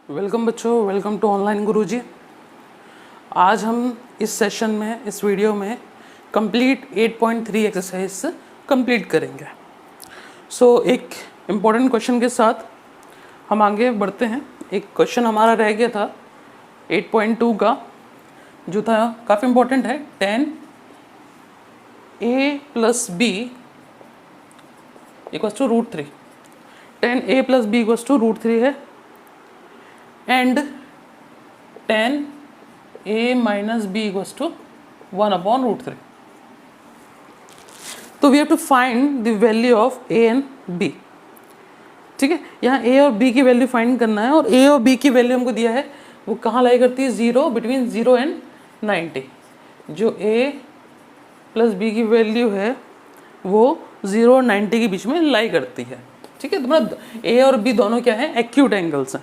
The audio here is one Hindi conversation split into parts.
वेलकम बच्चों, वेलकम टू ऑनलाइन गुरुजी। आज हम इस सेशन में, इस वीडियो में कंप्लीट 8.3 एक्सरसाइज कंप्लीट करेंगे। एक इम्पॉर्टेंट क्वेश्चन के साथ हम आगे बढ़ते हैं। एक क्वेश्चन हमारा रह गया था 8.2 का, जो था काफ़ी इम्पोर्टेंट है। 10a + b = √3। 10a + b = √3 है and 10a - b = 1/√3. तो we have to find the value of a and b। ठीक है, यहाँ a और b की वैल्यू फाइंड करना है, और a और b की वैल्यू हमको दिया है वो कहाँ लाई करती है, 0 बिटवीन 0 एंड 90। जो a + b की वैल्यू है वो 0 और 90 के बीच में लाई करती है। ठीक है, तो मतलब a और b दोनों क्या है, एक्यूट एंगल्स हैं।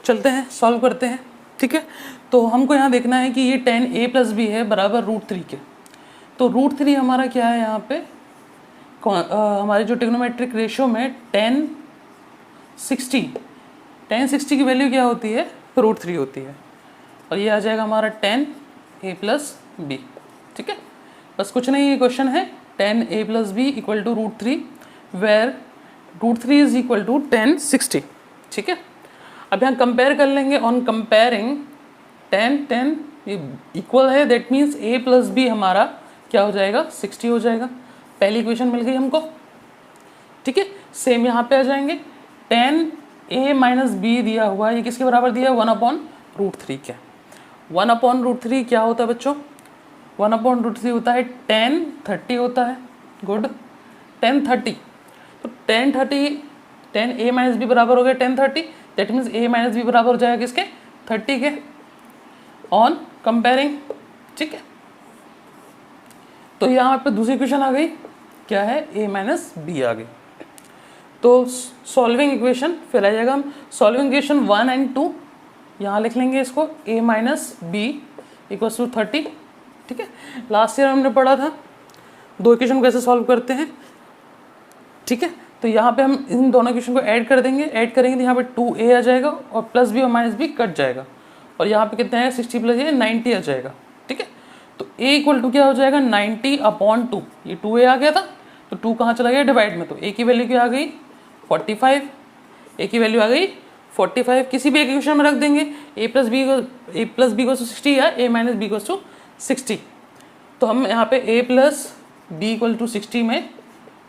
चलते हैं, सॉल्व करते हैं। ठीक है, तो हमको यहाँ देखना है कि ये 10a + b है बराबर √3 के। तो √3 हमारा क्या है यहाँ पे, हमारे जो ट्रिग्नोमेट्रिक रेशियो में 1060 की वैल्यू क्या होती है, √3 होती है, और ये आ जाएगा हमारा 10a + b। ठीक है, बस कुछ नहीं, ये क्वेश्चन है 10a + b = √3 वेयर √3 = 1060। ठीक है, अब यहाँ कंपेयर कर लेंगे। ऑन कंपेयरिंग 10 ये इक्वल है, दैट मीन्स a + b हमारा क्या हो जाएगा, 60 हो जाएगा। पहली इक्वेशन मिल गई हमको। ठीक है, सेम यहाँ पे आ जाएंगे। 10a - b दिया हुआ है, ये किसके बराबर दिया है, 1/√3 के। 1/√3 क्या होता है बच्चों, 1/√3 होता है 1030 होता है। गुड, 1030। तो 10a - b बराबर हो गया 1030, दैट मीन्स a - b बराबर हो जाएगा किसके, 30 के ऑन कंपेयरिंग। ठीक है, तो यहाँ पे दूसरी इक्वेशन आ गई, क्या है, a - b आ गई। तो सॉल्विंग इक्वेशन फिर आ जाएगा, हम सॉल्विंग इक्वेशन 1 और 2 यहाँ लिख लेंगे इसको, a - b = 30। ठीक है, लास्ट ईयर हमने पढ़ा था दो इक्वेशन कैसे सॉल्व करते हैं। ठीक है, तो यहाँ पे हम इन दोनों इक्वेशन को ऐड कर देंगे, ऐड करेंगे तो यहाँ पे 2a आ जाएगा और +b और -b कट जाएगा, और यहाँ पे कितने हैं, 60 + a 90 आ जाएगा। ठीक है, तो a = क्या हो जाएगा, 90/2। ये 2a आ गया था, तो 2 कहाँ चला गया, डिवाइड में, तो a की वैल्यू क्या आ गई, 45। a की वैल्यू आ गई 45, किसी भी एक इक्वेशन में रख देंगे। a + b = 60 या a - b = 60। तो हम यहाँ पे a + b = 60 में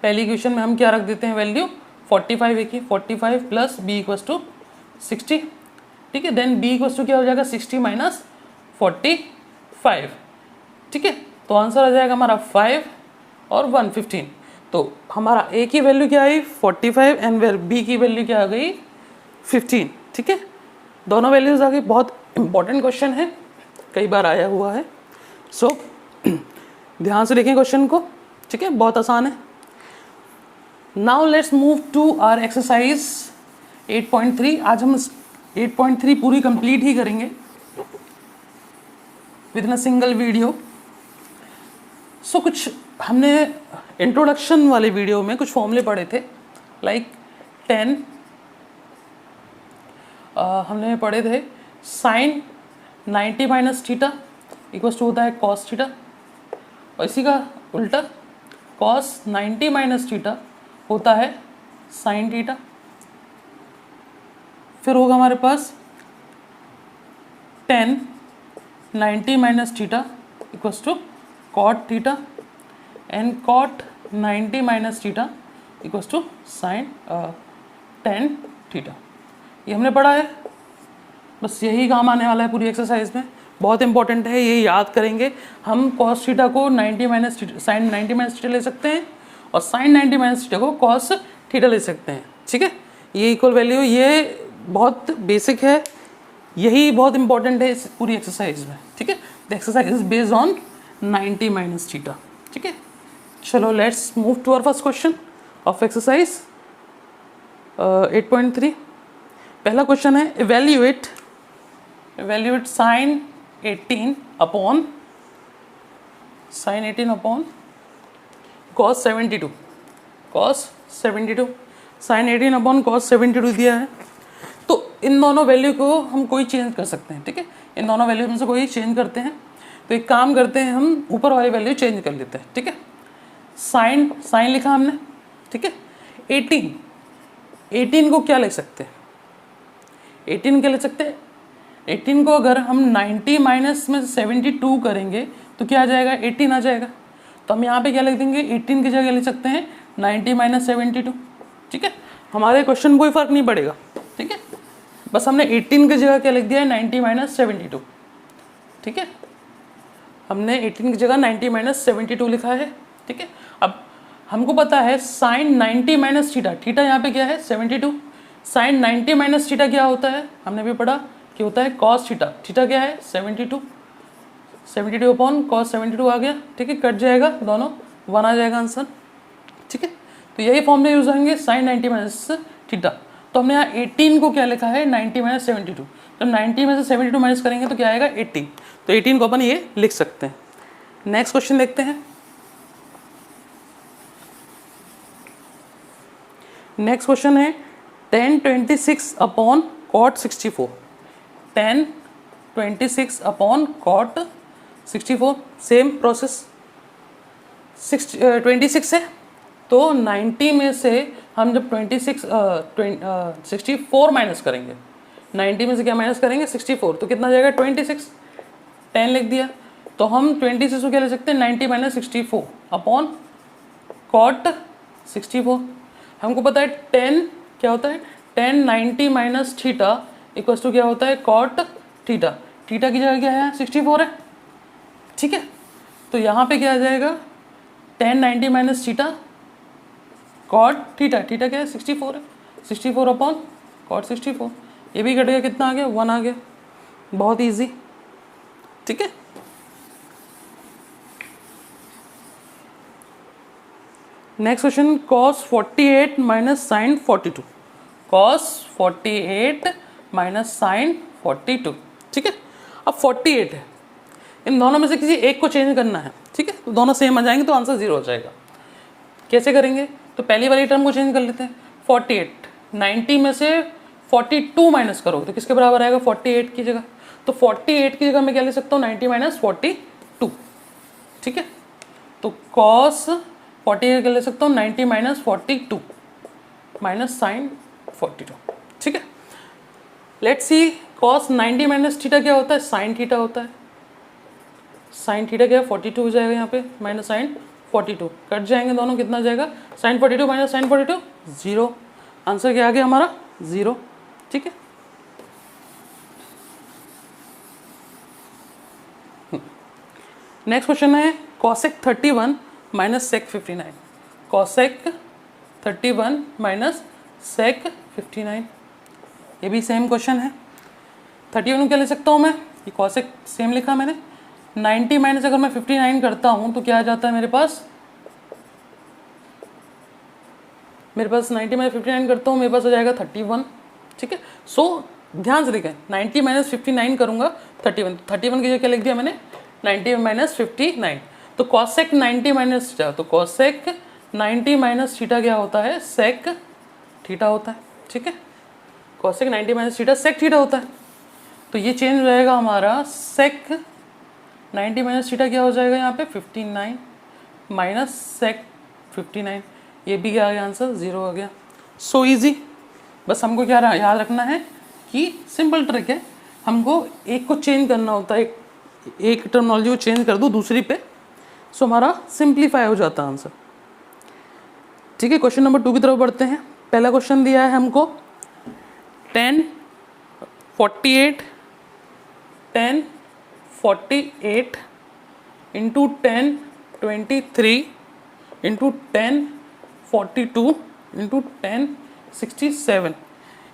पहली इक्वेशन में हम क्या रख देते हैं, वैल्यू 45 की, 45 + b = 60। ठीक है, देन b = क्या हो जाएगा, 60 - 45। ठीक है, तो आंसर आ जाएगा हमारा 5 और 115। तो हमारा a की वैल्यू क्या आई, 45, एंड b की वैल्यू क्या आ गई, 15। ठीक है, दोनों वैल्यूज आ गई। बहुत इंपॉर्टेंट क्वेश्चन है, कई बार आया हुआ है। ध्यान से देखें क्वेश्चन को। ठीक है, बहुत आसान है। Now let's move to our exercise 8.3। आज हम 8.3 पूरी कंप्लीट ही करेंगे within a single video. कुछ हमने इंट्रोडक्शन वाले वीडियो में कुछ फॉर्मूले पढ़े थे, लाइक 10 हमने पढ़े थे sin 90 - थीटा = होता है cos थीटा, और इसी का उल्टा cos 90 - थीटा होता है sin थीटा। फिर होगा हमारे पास 10 90 - theta = cot theta, and cot 90 - theta = sin tan theta. ये हमने पढ़ा है, बस यही काम आने वाला है पूरी एक्सरसाइज में। बहुत इंपॉर्टेंट है, ये याद करेंगे। हम cos थीटा को 90 - sin 90 - थीटा ले सकते हैं, और sin 90 - थीटा को cos थीटा ले सकते हैं। ठीक है, ये इक्वल वैल्यू, ये बहुत बेसिक है, यही बहुत इंपॉर्टेंट है इस पूरी एक्सरसाइज में। ठीक है, the exercise is based on 90 - theta. ठीक है, चलो let's move to our first question of exercise 8.3। पहला क्वेश्चन है, evaluate sin 18 upon cos 72। sin 18 upon cos 72 दिया है। इन दोनों वैल्यू को हम कोई चेंज कर सकते हैं, ठीक है, इन दोनों वैल्यू में से कोई चेंज करते हैं। तो एक काम करते हैं, हम ऊपर वाली वैल्यू चेंज कर लेते हैं, ठीक है। साइन लिखा हमने, ठीक है। 18 को क्या लिख सकते हैं, 18 क्या लिख सकते हैं, 18 को अगर हम 90 माइनस में 72 करेंगे तो क्या आ जाएगा, 18 आ जाएगा। तो हम यहाँ पे क्या लिख देंगे, 18 की जगह लिख सकते हैं 90 माइनस 72, ठीक है। हमारे क्वेश्चन कोई फर्क नहीं पड़ेगा, ठीक है, बस हमने 18 की जगह क्या लिख दिया है, 90 माइनस 72, ठीक है। हमने 18 की जगह 90 माइनस 72 लिखा है, ठीक है। अब हमको पता है साइन 90 माइनस थीटा, थीटा यहाँ पे क्या है 72, साइन 90 माइनस थीटा क्या होता है, हमने भी पढ़ा कि होता है कॉस थीटा, थीटा क्या है 72, 72 अपॉन कॉस 72 आ गया, ठीक है, कट जाएगा दोनों, 1 आ जाएगा आंसर, ठीक है। तो यही फॉर्मूला यूज होंगे साइन 90 माइनस थीटा। तो हमने यहाँ 18 को क्या लिखा है 90 माइनस 72, तो 90 में से 72 माइनस करेंगे तो क्या आएगा 18, तो 18 को अपन ये लिख सकते हैं। नेक्स्ट क्वेश्चन देखते हैं। नेक्स्ट क्वेश्चन है tan 26 upon cot 64, tan 26 upon cot 64, same process, 26 है तो 90 में से हम जब 64 माइनस करेंगे, 90 में से क्या माइनस करेंगे 64, तो कितना जाएगा 26, 10 लिख दिया। तो हम 26 को क्या ले सकते हैं 90 माइनस 64 अपॉन cot 64। हमको पता है 10 क्या होता है, tan 90 minus theta equals to क्या होता है cot थीटा, थीटा की जगह क्या है 64 है, ठीक है। तो यहाँ पे क्या आ जाएगा tan 90 minus theta cot theta, theta क्या है 64 है, 64 अपॉन cot 64, ये भी कट गया, कितना आ गया 1 आ गया, बहुत इजी, ठीक है। Next question cos 48 minus sine 42, cos 48 minus sine 42, ठीक है। अब 48 है, इन दोनों में से किसी एक को चेंज करना है, ठीक है, तो दोनों सेम आ जाएंगे तो आंसर 0 हो जाएगा। कैसे करेंगे, तो पहली वाली टर्म को चेंज कर लेते हैं, 48 90 में से 42 माइनस करो तो किसके बराबर आएगा 48 की जगह, तो 48 की जगह मैं क्या ले सकता हूँ 90 माइनस 42, ठीक है। तो cos 48 का ले सकता हूँ 90 माइनस 42 माइनस साइन 42, ठीक है। Let's see cos 90 minus theta क्या होता है, साइन थीटा होता है, साइन थीटा क्या है 42 हो जाएगा यहाँ पे माइनस साइन 42, कट जाएंगे दोनों, कितना जाएगा साइन 42 माइनस साइन 42 0, आंसर क्या आ गया हमारा 0, ठीक है। नेक्स्ट क्वेश्चन है cosec 31 minus sec 59, cosec 31 minus sec 59, ये भी सेम क्वेश्चन है। 31 को क्या ले सकता हूँ मैं, ये cosec सेम लिखा मैंने, 90 माइनस अगर मैं 59 करता हूँ तो क्या आ जाता है मेरे पास 90 माइनस 59 करता हूँ मेरे पास आ जाएगा 31, ठीक है। सो ध्यान से देखें 90 माइनस 59 करूँगा 31, 31 की जगह क्या लिख दिया मैंने 90 माइनस 59, तो cosec 90 माइनस थीटा, तो cosec 90 माइनस थीटा क्या होता है sec थीटा होता है, ठीक है। cosec 90 minus theta sec theta होता है, तो ये चेंज हो जाएगा हमारा sec 90 माइनस थीटा क्या हो जाएगा यहाँ पे 59 माइनस sec 59, ये भी क्या आ गया आंसर 0 आ गया। सो इजी, बस हमको क्या याद रखना है कि सिंपल ट्रिक है, हमको एक को चेंज करना होता है, एक टर्मिनोलॉजी को चेंज कर दो दूसरी पे, सो हमारा सिंप्लीफाई हो जाता है आंसर, ठीक है। क्वेश्चन नंबर 2 की तरफ बढ़ते हैं। पहला क्वेश्चन दिया है हमको tan 48 into tan 23 into tan 42 into tan 67,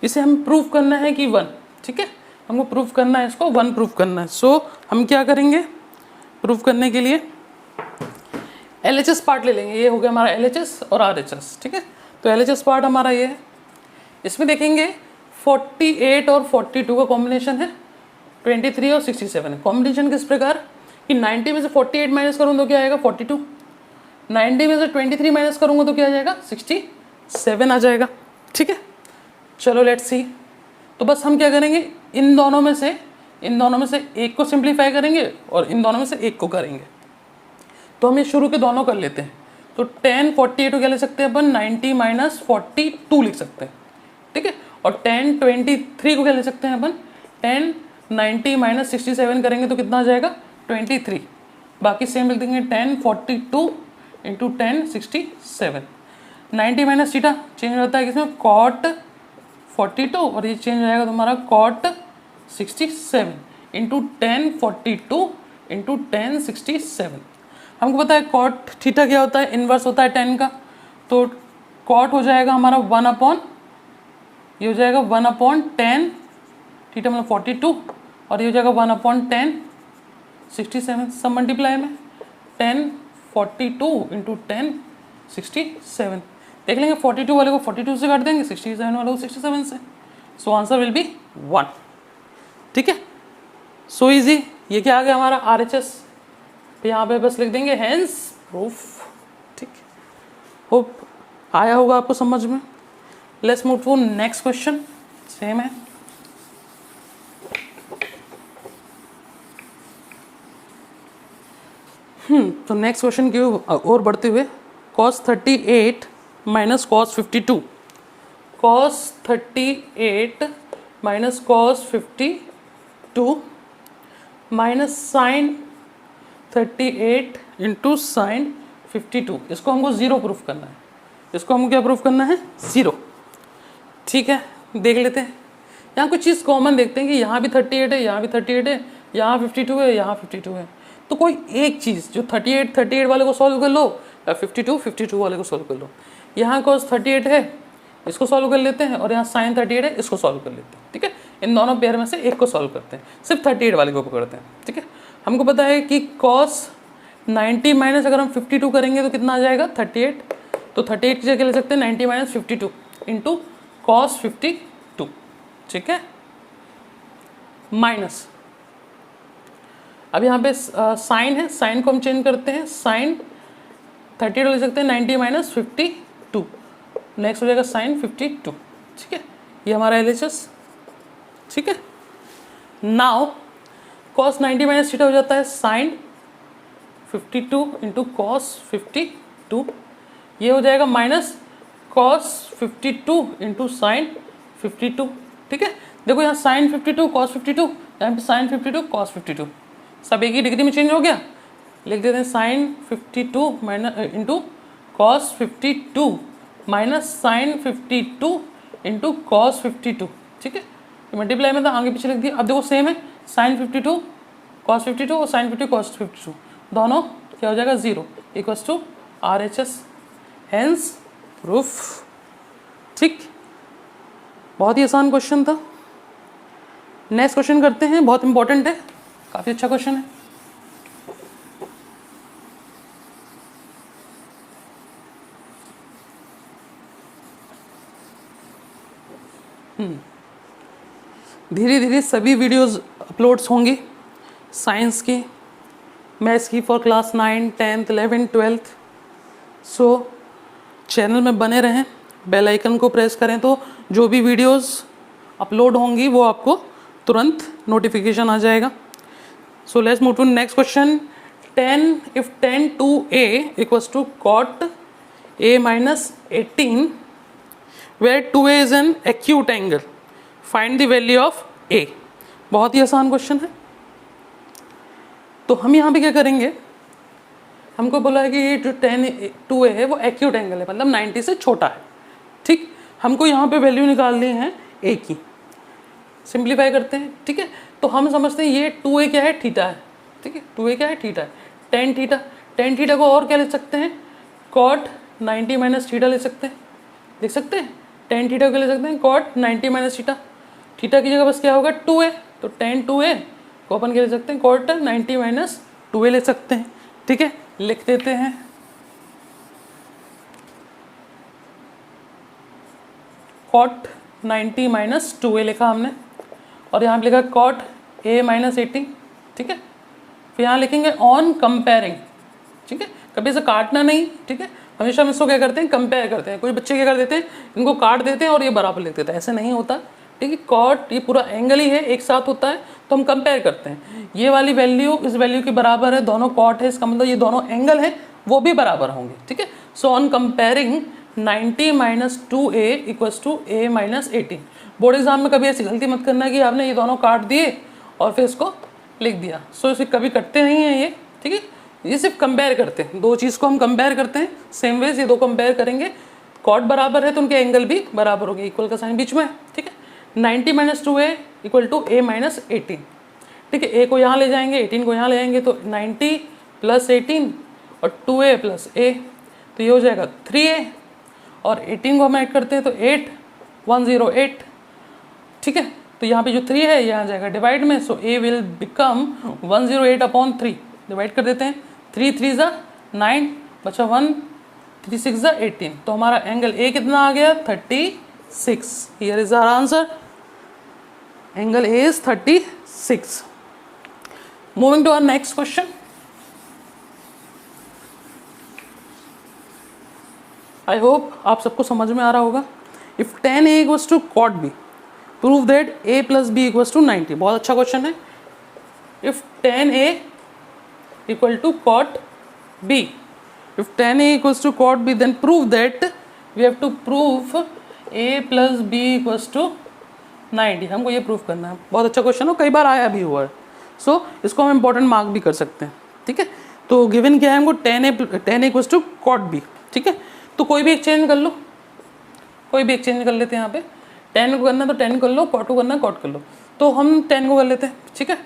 इसे हम प्रूव करना है कि 1, ठीक है, हमको प्रूव करना है, इसको 1 प्रूव करना है। सो हम क्या करेंगे प्रूव करने के लिए LHS पार्ट ले लेंगे, ये हो गया हमारा LHS और RHS, ठीक है। तो LHS पार्ट हमारा ये है, इसमें देखेंगे 48 और 42 का कॉम्बिनेशन है, 23 और 67 है। कॉम्बिनेशन किस प्रकार कि 90 में से 48 माइनस करूँगा तो क्या आएगा 42, 90 में से 23 माइनस करूँगा तो क्या आ जाएगा 67 आ जाएगा, ठीक है। चलो लेट्स सी, तो तो बस हम क्या करेंगे, इन दोनों में से एक को सिंप्लीफाई करेंगे और इन दोनों में से एक को करेंगे। तो हम ये शुरू के दोनों कर लेते हैं। तो 10 48 को क्या ले सकते हैं अपन, 90 माइनस 42 लिख सकते हैं, ठीक है। और 10 23 को क्या ले सकते हैं अपन, 10 90 माइनस 67 करेंगे तो कितना आ जाएगा 23। बाकी सेम लिख देंगे 10 42 इंटू 10 67। 90 माइनस थीटा चेंज होता है किसमें, कॉट 42, और ये चेंज हो जाएगा तुम्हारा कॉट 67 इंटू 10 42 इंटू 10 67। हमको पता है कॉट थीटा क्या होता है, इन्वर्स होता है 10 का। तो कॉट हो जाएगा हमारा 1 अपॉन, ये हो जाएगा 1 अपॉन 10 थीटा मतलब 42, और ये हो जाएगा 1 अपॉन 10 67। सब मल्टीप्लाई में 10 42 इंटू 10 67। देख लेंगे 42 वाले को 42 से काट देंगे, 67 वाले को 67 से। सो आंसर विल बी 1, ठीक है। सो इजी, ये क्या आ गया हमारा RHS। यहाँ पे बस लिख देंगे हेंस प्रूफ, ठीक। होप आया होगा आपको समझ में। Let's move to next question, same है। तो नेक्स्ट क्वेश्चन की और बढ़ते हुए, cos 38 minus cos 52, cos 38 minus cos 52 minus sine 38 into sine 52। इसको हमको ज़ीरो प्रूफ करना है। इसको हमको क्या प्रूफ करना है, ज़ीरो, ठीक है। देख लेते हैं, यहाँ कुछ चीज़ कॉमन देखते हैं कि यहाँ भी 38 है, यहाँ भी 38 है, यहाँ 52 है, यहाँ 52 है। तो कोई एक चीज़ जो 38 वाले को सॉल्व कर लो, या 52 वाले को सॉल्व कर लो। यहाँ cos 38 है, इसको सॉल्व कर लेते हैं, और यहाँ sin 38 है, इसको सॉल्व कर लेते हैं, ठीक है। इन दोनों पेयर में से एक को सॉल्व करते हैं, सिर्फ 38 वाले को पकड़ते हैं, ठीक है। हमको पता है कि cos 90 माइनस अगर हम 52 करेंगे तो कितना आ जाएगा 38। तो 38 की जगह ले सकते हैं 90 माइनस 52 इंटू cos 52, ठीक है। माइनस, अब यहाँ पे साइन है, साइन को हम चेंज करते हैं, साइन 38 ले सकते हैं 90 माइनस 52, नेक्स्ट हो जाएगा साइन 52, ठीक है। ये हमारा LHS, ठीक है। नाउ cos 90 माइनस थीटा हो जाता है साइन 52 इंटू कॉस 52, ये हो जाएगा माइनस cos 52 इंटू साइन 52, ठीक है। देखो यहाँ साइन 52 cos 52, यहाँ पे साइन 52 cos 52, सब एक ही डिग्री में चेंज हो गया। लिख देते हैं sine 52 minus into cos 52 minus sine 52 into cos 52, ठीक है। मल्टीप्लाई में था, आगे पीछे लिख दिया। अब देखो सेम है, साइन 52 cos 52 और साइन 52 cos 52, दोनों क्या हो जाएगा 0 equals to RHS, hence proof, ठीक। बहुत ही आसान क्वेश्चन था। नेक्स्ट क्वेश्चन करते हैं, बहुत इंपॉर्टेंट है, काफ़ी अच्छा क्वेश्चन है। धीरे धीरे सभी वीडियोस अपलोड्स होंगी, साइंस की, मैथ्स की for class 9, 10th, 11th, 12th। So channel में बने रहें, बेल आइकन को प्रेस करें तो जो भी वीडियोस अपलोड होंगी वो आपको तुरंत नोटिफिकेशन आ जाएगा। So let's move to next question. 10 if 10 2a equals to cot a minus 18, where 2a is an acute angle, find the value of a। बहुत ही आसान क्वेश्चन है। तो हम यहाँ पे क्या करेंगे, हमको बोला है कि ये जो 10 2a है वो एक्यूट एंगल है, मतलब 90 से छोटा है, ठीक। हमको यहाँ पे वैल्यू निकालनी है a की, सिंप्लीफाई करते हैं, ठीक है। तो हम समझते हैं ये 2a क्या है, थीटा है, ठीक है। 2a क्या है, थीटा है, टेन थीटा को और क्या ले सकते हैं, कॉट 90 माइनस थीटा ले सकते हैं, लिख सकते हैं। टेन थीटा को ले सकते हैं कॉट 90 माइनस थीटा, थीटा की जगह बस क्या होगा 2a, तो टेन 2a को अपन क्या ले सकते हैं, कॉट 90 माइनस 2a ले सकते हैं, ठीक है। लिख देते हैं, कॉट 90 माइनस 2a लिखा हमने, और यहाँ पे लिखा कॉट a माइनस 80, ठीक है। फिर यहाँ लिखेंगे ऑन कंपेयरिंग, ठीक है। कभी इसे काटना नहीं, ठीक है। हमेशा हम इसको क्या करते हैं, कंपेयर करते हैं। कुछ बच्चे क्या कर देते हैं, इनको काट देते हैं और ये बराबर लिख देते हैं, ऐसे नहीं होता, ठीक है, कॉट ये पूरा एंगल ही है, एक साथ होता है, तो हम कंपेयर करते हैं। ये वाली वैल्यू इस वैल्यू के बराबर है, दोनों कॉट है, इसका मतलब ये दोनों एंगल है वो भी बराबर होंगे। ठीक है, so on comparing 90 minus 2a equals to a minus 18। Board exam में कभी ऐसी गलती मत करना कि आपने ये दोनों काट दिए और फिर इसको लिख दिया। सो इसे कभी कटते नहीं हैं ये। ठीक है, ये सिर्फ कंपेयर करते हैं, दो चीज़ को हम कंपेयर करते हैं। सेम वेज ये दो कंपेयर करेंगे, कॉट बराबर है तो उनके एंगल भी बराबर होंगे, इक्वल का साइन बीच में है। ठीक है, 90 minus 2a equal to a minus 18। ठीक है, a को यहाँ ले जाएंगे, 18 को यहाँ ले जाएंगे, तो 90 प्लस 18 और 2a प्लस a, तो ये हो जाएगा 3a, और 18 को हम ऐड करते हैं तो 8 108। ठीक है, तो यहाँ पे जो 3 है यहाँ जाएगा डिवाइड में, सो a will become 108 upon 3। Divide कर देते हैं, 3 3 ज़ा 9, बचा 1, 3 6 ज़ा 18, तो हमारा एंगल a कितना आ गया 36। Here is our answer, angle a is 36। Moving to our next question. I hope आप सबको समझ में आ रहा होगा। If tan a equals to cot b, prove that a plus b equals to 90। बहुत अच्छा क्वेश्चन है। If tan a equal to cot b, if tan a equals to cot b, then prove that we have to prove a plus b equals to 90। हमको ये प्रूफ करना है। बहुत अच्छा क्वेश्चन हो, कई बार आया भी हुआ है। सो इसको हम इंपॉर्टेंट मार्क भी कर सकते हैं। ठीक है, तो गिवन क्या है हमको, tan a equals to cot b। ठीक है, तो कोई भी एक्सचेंज कर लो, कोई भी एक्सचेंज कर लेते हैं। यहाँ पे tan को करना तो tan कर लो, cot को करना cot कर लो, तो हम tan को कर लेते हैं। ठीक है,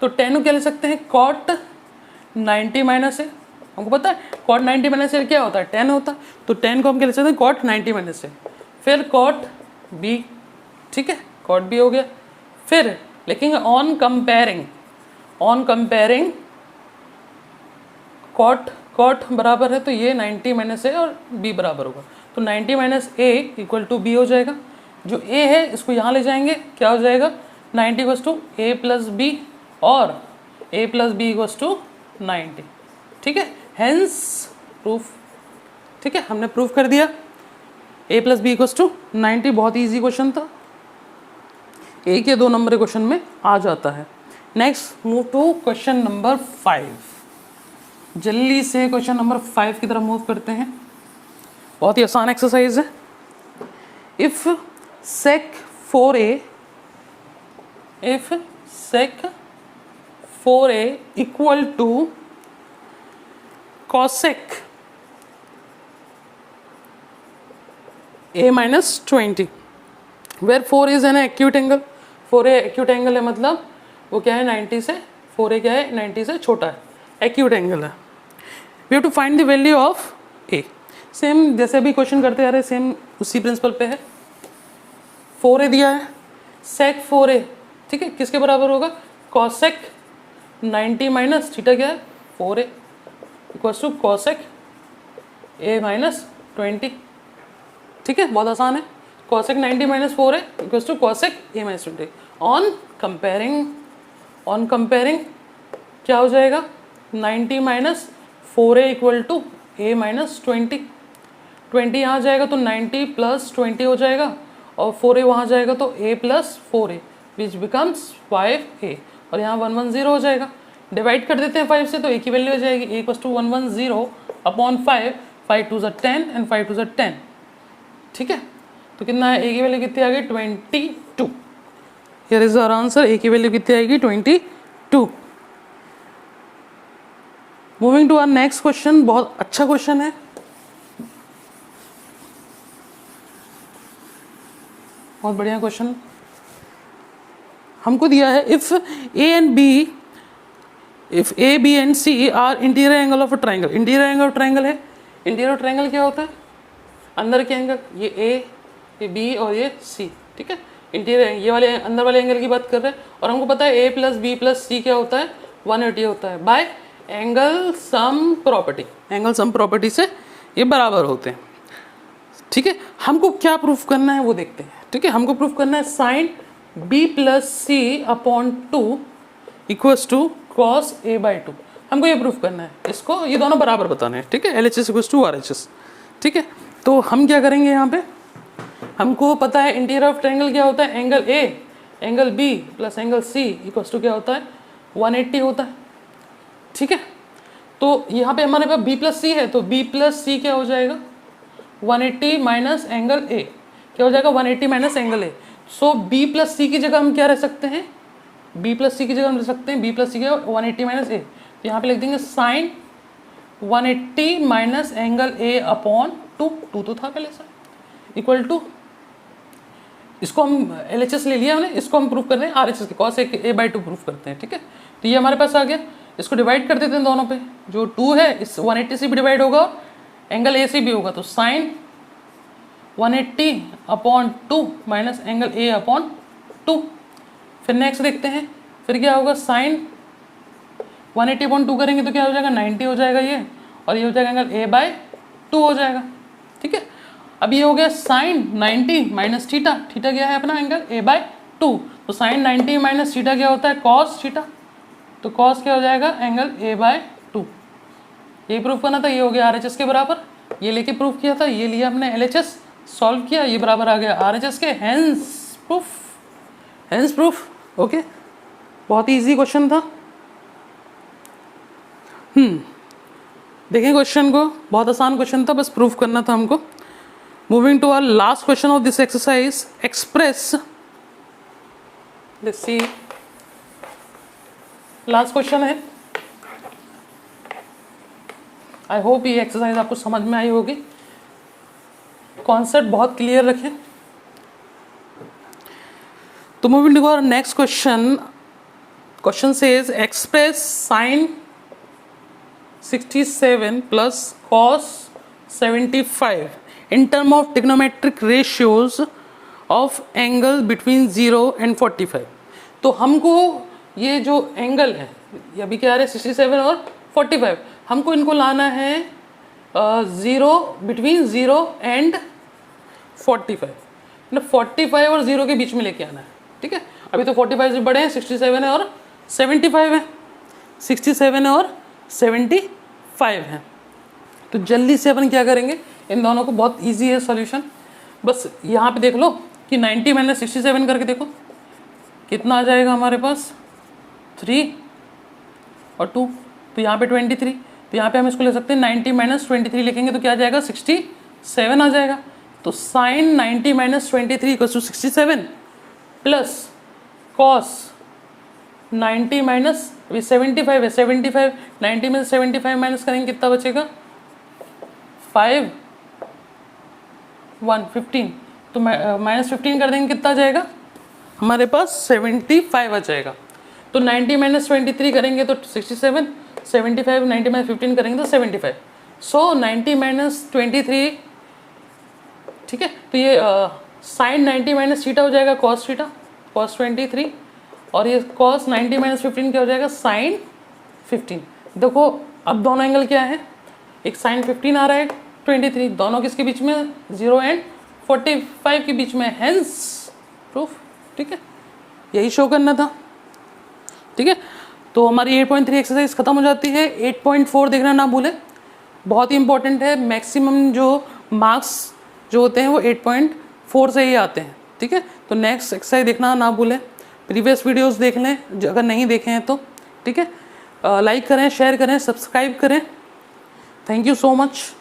तो tan को क्या ले सकते हैं, cot 90 माइनस है, हमको पता है cot 90 माइनस से क्या होता है, tan होता है, तो tan को हम क्या ले सकते हैं, cot 90 माइनस से, फिर cot b। ठीक है, cot b हो गया। फिर लिखेंगे ऑन कंपेयरिंग cot बराबर है तो ये 90 माइनस है और b बराबर होगा, तो 90 minus a equal to b हो जाएगा। जो a है इसको यहाँ ले जाएंगे, क्या हो जाएगा 90 equals to a plus b, और a plus b equals to 90। ठीक है, हेंस प्रूफ। ठीक है, हमने प्रूफ कर दिया a plus b equals to 90। बहुत ईजी क्वेश्चन था, एक या दो नंबर क्वेश्चन में आ जाता है। Next move to question number 5। जल्दी से क्वेश्चन नंबर 5 की तरफ मूव करते हैं। बहुत ही आसान एक्सरसाइज है। If sec 4a equal to cosec a minus 20, where 4 is an acute angle. 4a acute angle है, मतलब वो क्या है 90 से, 4a क्या है 90 से छोटा है, एक्यूट एंगल है। We have to find the value of a। Same जैसे अभी क्वेश्चन करते आ रहे, सेम उसी प्रिंसिपल पे है। 4a दिया है, sec 4a, ठीक है, किसके बराबर होगा, cosec 90 माइनस थीटा क्या है 4a equals to cosec a minus 20। ठीक है, बहुत आसान है। cosec 90 minus 4a equals to cosec a minus 20। On comparing क्या हो जाएगा, 90 minus 4a equal to a minus 20। 20 यहाँ जाएगा तो 90 प्लस 20 हो जाएगा, और 4a वहाँ जाएगा तो a plus 4a which becomes 5a, और यहाँ 110 हो जाएगा। डिवाइड कर देते हैं 5 से, तो a की वैल्यू हो जाएगी a इक्वल्स टू 110 अपॉन 5, 5 2 ज़ा 10 एंड 5 2 ज़ा 10। ठीक है, तो कितना है, a की वैल्यू कितनी आ गई 22। Here is our answer, a की वैल्यू कितनी आएगी 22। Moving to our next question. बहुत अच्छा क्वेश्चन है, बहुत बढ़िया क्वेश्चन। हमको दिया है if A B and C are interior angle of a triangle. Interior angle of triangle है, इंटीरियर ट्राइंगल क्या होता है, अंदर के एंगल, ये ए, ये बी और ये सी। ठीक है, इंटीरियर ये वाले अंदर वाले एंगल की बात कर रहे हैं, और हमको पता है ए प्लस बी प्लस सी क्या होता है 180 होता है bye angle sum property. Angle sum property से ये बराबर होते हैं। ठीक है, हमको क्या प्रूफ करना है वो देखते हैं। ठीक है, हमको प्रूफ करना है sine b plus c upon 2 equals to cos a by 2। हमको ये प्रूफ करना है, इसको ये दोनों बराबर बताने हैं। ठीक है, LHS इक्वल्स टू RHS। ठीक है, तो हम क्या करेंगे यहाँ पे, हमको पता है इंटीरियर ऑफ ट्रायंगल क्या होता है, angle A angle B plus angle C equals to क्या होता है 180 होता है। ठीक है, तो यहाँ पे हमारे पास बी प्लस सी है, तो बी प्लस सी क्या हो जाएगा 180 माइनस एंगल ए, क्या हो जाएगा 180 minus angle A. So B plus C की जगह हम क्या रह सकते हैं, बी प्लस सी की जगह हम रख सकते हैं बी प्लस सी की 180 माइनस ए, तो यहाँ पे लिख देंगे sine 180 minus angle A upon 2 तो था पहले से, इक्वल टू, इसको हम LHS ले लिया हमने, इसको हम प्रूफ कर रहे हैं RHS के कॉस a/2 प्रूफ करते हैं। ठीक है, तो ये हमारे पास आ गया, इसको डिवाइड कर देते हैं दोनों पे, जो 2 है इस 180 से भी डिवाइड होगा और एंगल ए से भी होगा, तो sine 180 upon 2 minus angle A upon 2। फिर नेक्स्ट देखते हैं, फिर क्या होगा साइन 180 अपॉन 2 करेंगे तो क्या हो जाएगा 90 हो जाएगा ये, और ये हो जाएगा एंगल a/2 हो जाएगा। ठीक है, अब ये हो गया साइन 90 माइनस थीटा, थीटा क्या है अपना एंगल a/2, तो साइन 90 माइनस थीटा क्या होता है कॉस थीटा, तो कॉस क्या हो जाएगा एंगल a/2। ये प्रूफ करना था, ये हो गया RHS के बराबर, ये लेके प्रूफ किया था, ये लिया हमने LHS सॉल्व किया, ये बराबर आ गया RHS के, हेंस प्रूफ। ओके, बहुत ही इजी क्वेश्चन था। देखें क्वेश्चन को, बहुत आसान क्वेश्चन था, बस प्रूफ करना था हमको। Moving to our last question of this exercise, express, let's see, last question है। आई होप ये एक्सरसाइज आपको समझ में आई होगी, कॉन्सेप्ट बहुत क्लियर रखें। तो moving to our next question, question says express sine 67 plus cos 75 in term of trigonometric ratios of angle between 0 and 45। तो हमको ये जो एंगल है, ये अभी क्या आ रहा है 67 और 45, हमको इनको लाना है 0 बिटवीन 0 एंड 45, मतलब 45 और 0 के बीच में लेके आना है। ठीक है, अभी तो 45 से बड़े हैं, 67 है और 75 है, 67 और 75 है। तो जल्दी से अपन क्या करेंगे, इन दोनों को, बहुत इजी है सॉल्यूशन, बस यहाँ पे देख लो कि 90 माइनस 67 करके देखो कितना आ जाएगा हमारे पास, 3 और 2, तो यहाँ पे 23, तो यहाँ पे हम इसको ले सकते हैं 90 माइनस 23 लिखेंगे तो क्या आ जाएगा 67 आ जाएगा। तो sine 90 minus 23 equals to 67 plus cos 90 minus 75 है, 75 90 में 75 माइनस करेंगे कितना बचेगा 5 1 15, तो माइनस 15 कर देंगे कितना आ जाएगा हमारे पास 75 आ जाएगा। तो 90 माइनस 23 करेंगे तो 67, 75 90 माइनस 15 करेंगे तो 75, सो 90 माइनस 23। ठीक है, तो ये साइन 90 माइनस थीटा हो जाएगा कॉस थीटा, कॉस 23, और ये कॉस 90 माइनस 15 क्या हो जाएगा साइन 15। देखो अब दोनों एंगल क्या है, एक साइन 15 आ रहा है 23, दोनों किसके बीच में 0 एंड 45 के बीच में, हेंस प्रूफ। ठीक है, यही शो करना था। ठीक है, तो हमारी 8.3 एक्सरसाइज खत्म हो जाती है। 8.4 देखना ना भूलें, बहुत ही इंपॉर्टेंट है, मैक्सिमम जो मार्क्स जो होते हैं वो 8.4 से ही आते हैं। ठीक है, तो नेक्स्ट एक्सरसाइज देखना ना भूलें, प्रीवियस वीडियोस देख लें अगर नहीं देखे हैं तो। ठीक है, लाइक करें, शेयर करें, सब्सक्राइब करें। Thank you so much.